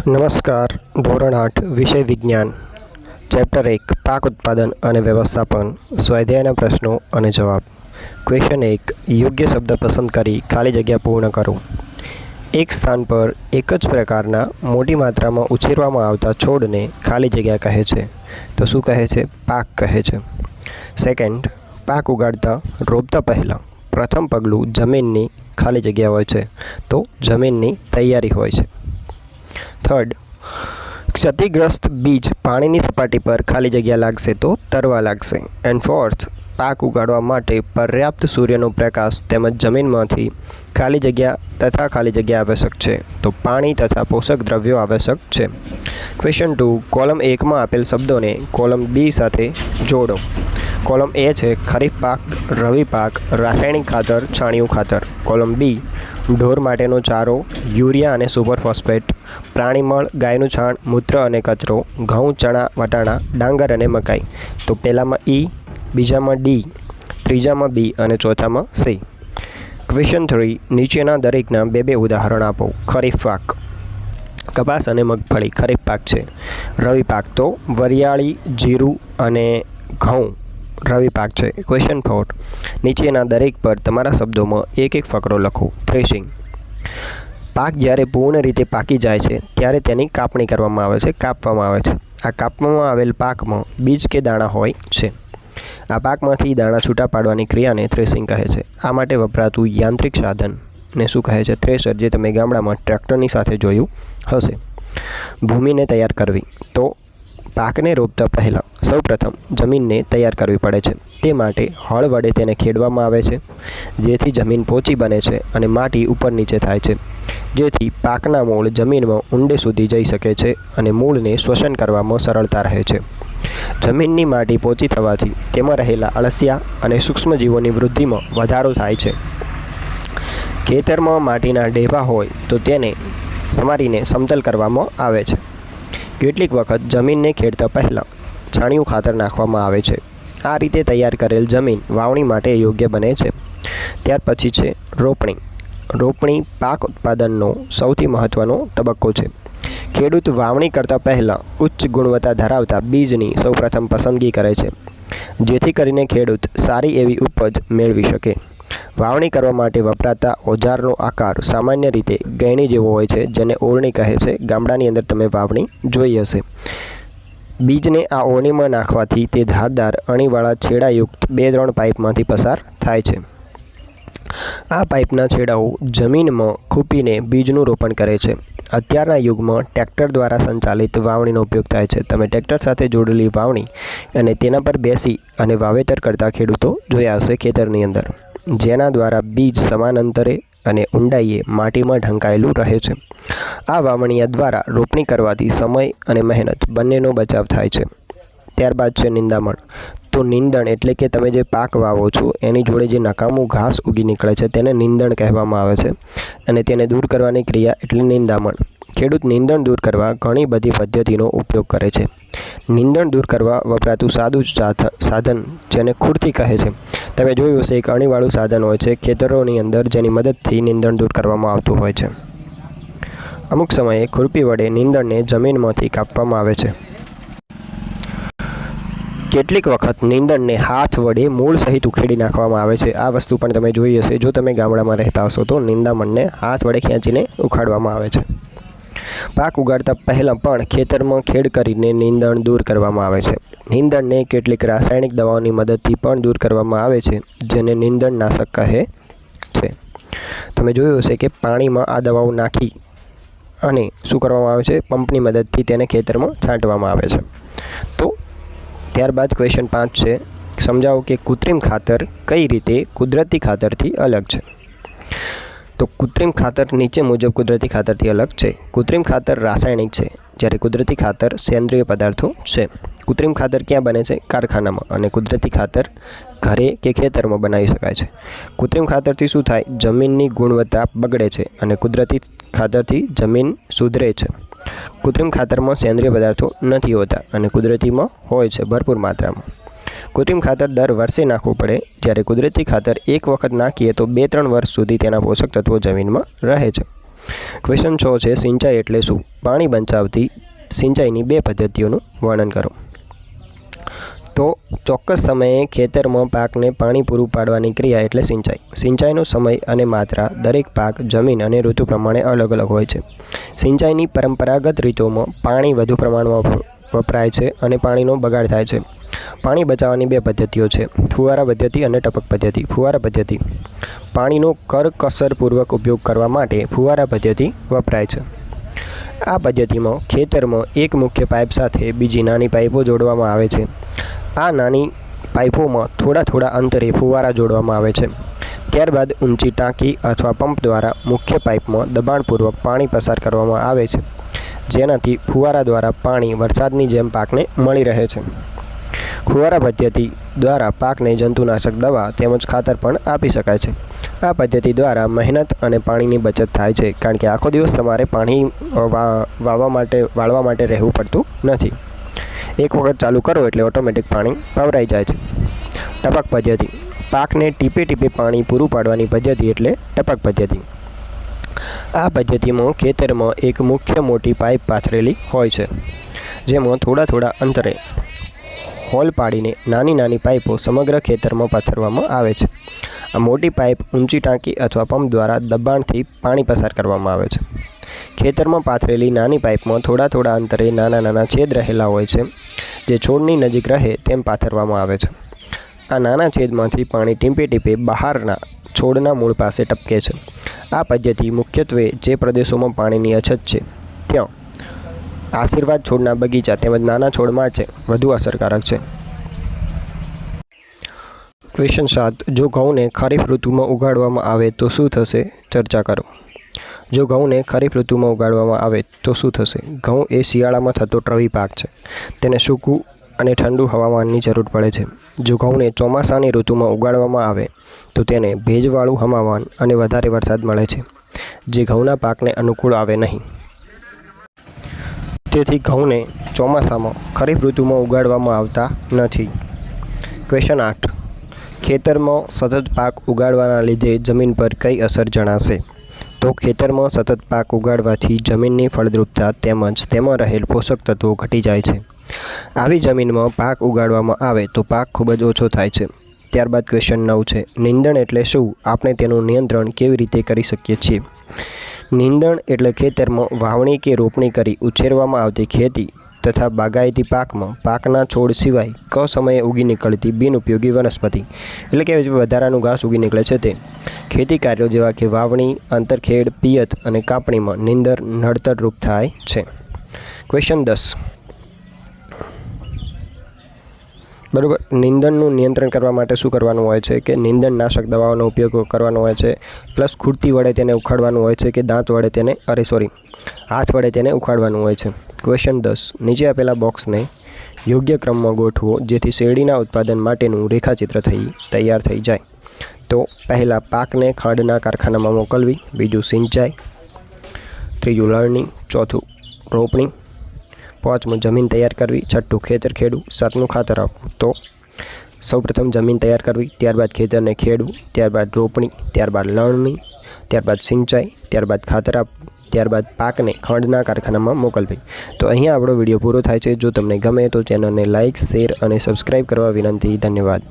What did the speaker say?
નમસ્કાર. ધોરણ 8 વિષય વિજ્ઞાન ચેપ્ટર 1 પાક ઉત્પાદન અને વ્યવસ્થાપન સ્વાધ્યાયના પ્રશ્નો અને જવાબ. ક્વેશ્ચન 1. યોગ્ય શબ્દ પસંદ કરી ખાલી જગ્યા પૂર્ણ કરો. એક સ્થાન પર એક જ પ્રકારના મોટી માત્રામાં ઉછેરવામાં આવતા છોડને ખાલી જગ્યા કહે છે. તો શું કહે છે? પાક કહે છે. સેકન્ડ, પાક ઉગાડતા રોપતા પહેલાં પ્રથમ પગલું જમીનની ખાલી જગ્યા હોય છે, તો જમીનની તૈયારી હોય છે. થર્ડ, ક્ષતિગ્રસ્ત બીજ પાણીની સપાટી પર ખાલી જગ્યા લાગશે તો તરવા લાગશે. એન્ડ ફોર્થ, પાક ઉગાડવા માટે પર્યાપ્ત સૂર્યનો પ્રકાશ તેમજ જમીનમાંથી ખાલી જગ્યા આવશ્યક છે, તો પાણી તથા પોષક દ્રવ્યો આવશ્યક છે. ક્વેશ્ચન 2. કોલમ 1માં આપેલ શબ્દોને કોલમ બી સાથે જોડો. કોલમ એ છે ખરીફ પાક, રવિ પાક, રાસાયણિક ખાતર, છાણિયું ખાતર. કોલમ બી ઢોર માટેનો ચારો, યુરિયા અને સુપર ફોસ્ફેટ, પ્રાણીમળ, ગાયનું છાણ, મૂત્ર અને કચરો, ઘઉં, ચણા, વટાણા, ડાંગર અને મકાઈ. તો પહેલામાં ઈ, બીજામાં ડી, ત્રીજામાં બી અને ચોથામાં સી. ક્વેશ્ચન 3. નીચેના દરેકના બે ઉદાહરણ આપો. ખરીફ પાક, કપાસ અને મગફળી ખરીફ પાક છે. રવિ પાક તો વરિયાળી, જીરું અને ઘઉં રવિ પાક છે. ક્વેશ્ચન 4. નીચેના દરેક પર તમારા શબ્દોમાં એક ફકરો લખો. થ્રેશિંગ, પાક જ્યારે પૂર્ણ રીતે પાકી જાય છે ત્યારે તેની કાપણી કરવામાં આવે છે, કાપવામાં આવે છે. આ કાપવામાં આવેલ પાકમાં બીજ કે દાણા હોય છે. આ પાકમાંથી દાણા છૂટા પાડવાની ક્રિયાને થ્રેશિંગ કહે છે. આ માટે વપરાતું યાંત્રિક સાધનને શું કહે છે? થ્રેશર, જે તમે ગામડામાં ટ્રેક્ટરની સાથે જોયું હશે. ભૂમિને તૈયાર કરવી, તો પાકને રોપતા પહેલાં સૌપ્રથમ જમીનને તૈયાર કરવી પડે છે. તે માટે હળ વડે તેને ખેડવામાં આવે છે, જેથી જમીન પોચી બને છે અને માટી ઉપર નીચે થાય છે, જેથી પાકના મૂળ જમીનમાં ઊંડે સુધી જઈ શકે છે અને મૂળને શ્વસન કરવામાં સરળતા રહે છે. જમીનની માટી પોચી થવાથી તેમાં રહેલા અળસિયા અને સૂક્ષ્મજીવોની વૃદ્ધિમાં વધારો થાય છે. ખેતરમાં માટીના ઢેફા હોય તો તેને સમારીને સમતલ કરવામાં આવે છે. કેટલીક વખત જમીનને ખેડતા પહેલાં છાણિયું ખાતર નાખવામાં આવે છે. આ રીતે તૈયાર કરેલ જમીન વાવણી માટે યોગ્ય બને છે. ત્યાર પછી છે રોપણી. રોપણી પાક ઉત્પાદનનો સૌથી મહત્ત્વનો તબક્કો છે. ખેડૂત વાવણી કરતાં પહેલાં ઉચ્ચ ગુણવત્તા ધરાવતા બીજની સૌપ્રથમ પસંદગી કરે છે, જેથી કરીને ખેડૂત સારી એવી ઉપજ મેળવી શકે. વાવણી કરવા માટે વપરાતા ઓજારનો આકાર સામાન્ય રીતે ગેણી જેવો હોય છે, જેને ઓરણી કહે છે. ગામડાની અંદર તમે વાવણી જોઈ હશે. બીજને આ ઓરણીમાં નાખવાથી તે ધારદાર અણીવાળા છેડાયુક્ત 2-3 પાઇપમાંથી પસાર થાય છે. આ પાઇપના છેડાઓ જમીનમાં ખૂંપીને બીજનું રોપણ કરે છે. અત્યારના યુગમાં ટ્રેક્ટર દ્વારા સંચાલિત વાવણીનો ઉપયોગ થાય છે. તમે ટ્રેક્ટર સાથે જોડેલી વાવણી અને તેના પર બેસી અને વાવેતર કરતા ખેડૂતો જોયા હશે ખેતરની અંદર, જેના દ્વારા બીજ સમાન અંતરે અને ઊંડાઈએ માટીમાં ઢંકાયેલું રહે છે. આ વાવણીયા દ્વારા રોપણી કરવાથી સમય અને મહેનત બંનેનો બચાવ થાય છે. ત્યારબાદ છે નિંદામણ. તો નિંદણ એટલે કે તમે જે પાક વાવો છો એની જોડે જે નકામું ઘાસ ઉગી નીકળે છે તેને નિંદણ કહેવામાં આવે છે, અને તેને દૂર કરવાની ક્રિયા એટલે નિંદામણ. ખેડૂત નિંદણ દૂર કરવા ઘણી બધી પદ્ધતિનો ઉપયોગ કરે છે. નિંદણ દૂર કરવા વપરાતું સાદું સાધન જેને ખુરથી કહે છે. તમે જોયું હશે, એક અણીવાળું સાધન હોય છે ખેતરોની અંદર, જેની મદદથી નિંદણ દૂર કરવામાં આવતું હોય છે. અમુક સમયે ખુરપી વડે નિંદણને જમીનમાંથી કાપવામાં આવે છે. કેટલીક વખત નિંદણને હાથ વડે મૂળ સહિત ઉખેડી નાખવામાં આવે છે. આ વસ્તુ પણ તમે જોઈ હશે. જો તમે ગામડામાં રહેતા હશો તો નિંદામણને હાથ વડે ખેંચીને ઉખાડવામાં આવે છે. પાક ઉગાડતા પહેલાં પણ ખેતરમાં ખેડ કરીને નિંદણ દૂર કરવામાં આવે છે. નિંદણને કેટલીક રાસાયણિક દવાઓની મદદથી પણ દૂર કરવામાં આવે છે, જેને નિંદણનાશક કહે છે. તમે જોયું હશે કે પાણીમાં આ દવાઓ નાખી અને શું કરવામાં આવે છે? પંપની મદદથી તેને ખેતરમાં છાંટવામાં આવે છે. તો ત્યારબાદ ક્વેશ્ચન 5 છે, સમજાવો કે કૃત્રિમ ખાતર કઈ રીતે કુદરતી ખાતરથી અલગ છે. તો કૃત્રિમ ખાતર નીચે મુજબ કુદરતી ખાતરથી અલગ છે. કૃત્રિમ ખાતર રાસાયણિક છે, જ્યારે કુદરતી ખાતર સેન્દ્રિય પદાર્થો છે. કૃત્રિમ ખાતર ક્યાં બને છે? કારખાનામાં. અને કુદરતી ખાતર ઘરે કે ખેતરમાં બનાવી શકાય છે. કૃત્રિમ ખાતરથી શું થાય? જમીનની ગુણવત્તા બગડે છે, અને કુદરતી ખાતરથી જમીન સુધરે છે. કૃત્રિમ ખાતરમાં સેન્દ્રિય પદાર્થો નથી હોતા અને કુદરતીમાં હોય છે ભરપૂર માત્રામાં. કૃત્રિમ ખાતર દર વર્ષે નાખવું પડે, જ્યારે કુદરતી ખાતર એક વખત નાખીએ તો 2-3 વર્ષ સુધી તેના પોષક તત્વો જમીનમાં રહે છે. ક્વેશ્ચન 6 છે સિંચાઈ એટલે શું? પાણી બચાવતી સિંચાઈની બે પદ્ધતિઓનું વર્ણન કરો. તો ચોક્કસ સમયે ખેતરમાં પાકને પાણી પૂરું પાડવાની ક્રિયા એટલે સિંચાઈ. સિંચાઈનો સમય અને માત્રા દરેક પાક, જમીન અને ઋતુ પ્રમાણે અલગ અલગ હોય છે. સિંચાઈની પરંપરાગત રીતોમાં પાણી વધુ પ્રમાણમાં વપરાય છે અને પાણીનો બગાડ થાય છે. પાણી બચાવવાની બે પદ્ધતિઓ છે, ફુવારા પદ્ધતિ અને ટપક પદ્ધતિ. ફુવારા પદ્ધતિ પાણીનો કરકસરપૂર્વક ઉપયોગ કરવા માટે ફુવારા પદ્ધતિ વપરાય છે. આ પદ્ધતિમાં ખેતરમાં એક મુખ્ય પાઇપ સાથે બીજી નાની પાઇપો જોડવામાં આવે છે. આ નાની પાઇપોમાં થોડા અંતરે ફુવારા જોડવામાં આવે છે. ત્યારબાદ ઊંચી ટાંકી અથવા પંપ દ્વારા મુખ્ય પાઇપમાં દબાણપૂર્વક પાણી પસાર કરવામાં આવે છે, જેનાથી ફુવારા દ્વારા પાણી વરસાદની જેમ પાકને મળી રહે છે. ફુવારા પદ્ધતિ દ્વારા પાકને જંતુનાશક દવા તેમજ ખાતર પણ આપી શકાય છે. આ પદ્ધતિ દ્વારા મહેનત અને પાણીની બચત થાય છે, કારણ કે આખો દિવસ તમારે પાણી વાળવા માટે રહેવું પડતું નથી. એક વખત ચાલુ કરો એટલે ઓટોમેટિક પાણી વપરાઈ જાય છે. ટપક પદ્ધતિ પાકને ટીપે ટીપે પાણી પૂરું પાડવાની પદ્ધતિ એટલે ટપક પદ્ધતિ. આ પદ્ધતિમાં ખેતરમાં એક મુખ્ય મોટી પાઇપ પાથરેલી હોય છે, જેમાં થોડા અંતરે હોલ પાડીને નાની પાઇપો સમગ્ર ખેતરમાં પાથરવામાં આવે છે. આ મોટી પાઇપ ઊંચી ટાંકી અથવા પંપ દ્વારા દબાણથી પાણી પસાર કરવામાં આવે છે. ખેતરમાં પાથરેલી નાની પાઇપમાં થોડા અંતરે નાના છેદ રહેલા હોય છે, જે છોડની નજીક રહે તેમ પાથરવામાં આવે છે. આ નાના છેદમાંથી પાણી ટીપે બહારના છોડના મૂળ પાસે ટપકે છે. આ પદ્ધતિ મુખ્યત્વે જે પ્રદેશોમાં પાણીની અછત છે ત્યાં આશીર્વાદ છોડના બગીચા તેમજ નાના છોડ માટે વધુ અસરકારક છે. ક્વેશ્ચન 7 જો ઘઉંને ખરીફ ઋતુમાં ઉગાડવામાં આવે તો શું થશે? ચર્ચા કરો. જો ઘઉંને ખરીફ ઋતુમાં ઉગાડવામાં આવે તો શું થશે? ઘઉં એ શિયાળામાં થતો રવિ પાક છે. તેને સૂકું અને ઠંડુ હવામાનની જરૂર પડે છે. જો ઘઉંને ચોમાસાની ઋતુમાં ઉગાડવામાં આવે તો તેને ભેજવાળું હવામાન અને વધારે વરસાદ મળે છે, જે ઘઉંના પાકને અનુકૂળ આવે નહીં. તેથી ઘઉંને ચોમાસામાં ખરીફ ઋતુમાં ઉગાડવામાં આવતા નથી. ક્વેશ્ચન 8 ખેતરમાં સતત પાક ઉગાડવાના લીધે જમીન પર કઈ અસર જણાશે? તો ખેતરમાં સતત પાક ઉગાડવાથી જમીનની ફળદ્રુપતા તેમજ તેમાં રહેલ પોષક તત્વો ઘટી જાય છે. આવી જમીનમાં પાક ઉગાડવામાં આવે તો પાક ખૂબ જ ઓછો થાય છે. ત્યારબાદ ક્વેશ્ચન 9 છે નિંદણ એટલે શું? આપણે તેનું નિયંત્રણ કેવી રીતે કરી શકીએ છીએ? નિંદણ એટલે ખેતરમાં વાવણી કે રોપણી કરી ઉછેરવામાં આવતી ખેતી તથા બાગાયતી પાકમાં પાકના છોડ સિવાય કસમયે ઉગી નીકળતી બિનઉપયોગી વનસ્પતિ એટલે કે વધારાનું ઘાસ ઉગી નીકળે છે તે ખેતી કાર્યો જેવા કે વાવણી, આંતરખેડ, પિયત અને કાપણીમાં નિંદર નડતરરૂપ થાય છે. ક્વેશ્ચન 10 બરાબર, નિંદણનું નિયંત્રણ કરવા માટે શું કરવાનું હોય છે કે નિંદણનાશક દવાઓનો ઉપયોગ કરવાનો હોય છે, પ્લસ ખુરતી વડે તેને ઉખાડવાનું હોય છે કે હાથ વડે તેને ઉખાડવાનું હોય છે. ક્વેશ્ચન 10 નીચે આપેલા બોક્સને યોગ્ય ક્રમમાં ગોઠવો જેથી શેરડીના ઉત્પાદન માટેનું રેખાચિત્ર તૈયાર થઈ જાય. તો પહેલાં પાકને ખાંડના કારખાનામાં મોકલવી, બીજું સિંચાઈ, ત્રીજું લણણી, ચોથું રોપણી, પાંચમું જમીન તૈયાર કરવી, છઠ્ઠું ખેતર ખેડવું, સાતમું ખાતર આપવું. તો સૌપ્રથમ જમીન તૈયાર કરવી, ત્યારબાદ ખેતરને ખેડવું, ત્યારબાદ રોપણી, ત્યારબાદ લણણી, ત્યારબાદ સિંચાઈ, ત્યારબાદ ખાતર આપવું, ત્યારબાદ પાકને ખાંડના કારખાનામાં મોકલવી. તો અહીંયા આપણો વિડીયો પૂરો થાય છે. જો તમને ગમે તો ચેનલને લાઇક, શેર અને સબસ્ક્રાઈબ કરવા વિનંતી. ધન્યવાદ.